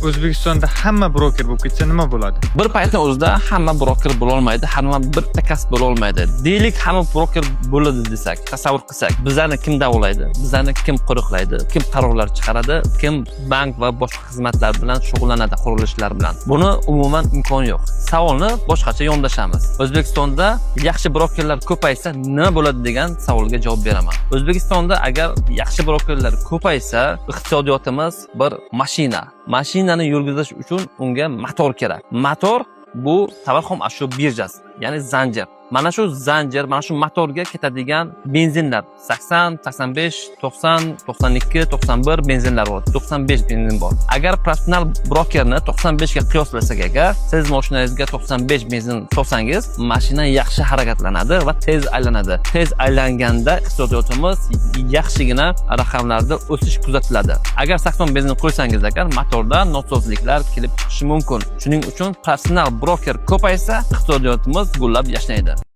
O'zbekistonda hamma broker bo'lib ketsa nima bo'ladi? Bir paytning o'zida hamma broker bo'la olmaydi, hamma bitta kasb bo'la olmaydi. Deylik hamma broker bo'ladi desak, tasavvur qilsak, bizlarni kim davolaydi? Bizlarni kim qo'riqlaydi? Kim qarorlar chiqaradi? Kim bank va boshqa xizmatlar bilan shug'ullanadi, qurilishlar bilan? Buni umuman imkoni yo'q. Savolni boshqacha yondashamiz. O'zbekistonda yaxshi brokerlar ko'paysa nima bo'ladi degan savolga javob beraman. O'zbekistonda agar yaxshi brokerlar ko'paysa, iqtisodiyotimiz bir mashinani yurgizish uchun unga motor kerak. Motor bu Tabarxom Ashyo birjasi, ya'ni zanjir. Mana shu zanjir, mana shu motorga ketadigan benzinlar 80, 85, 90, 92, 91 benzinlar bor. 95 benzin bor. Agar professional brokerni 95 ga qiyoslasak agar, siz mashinangizga 95 benzin solsangiz, mashina yaxshi harakatlanadi va tez aylanadi. Tez aylanganda iqtisodiyotimiz yaxshigina raqamlarda o'sish kuzatiladi. Agar 80 benzin qo'ysangiz agar, motorda nosozliklar kelib chiqishi mumkin. Shuning uchun professional broker ko'paysa, iqtisodiyotimiz gullab yashnaydi.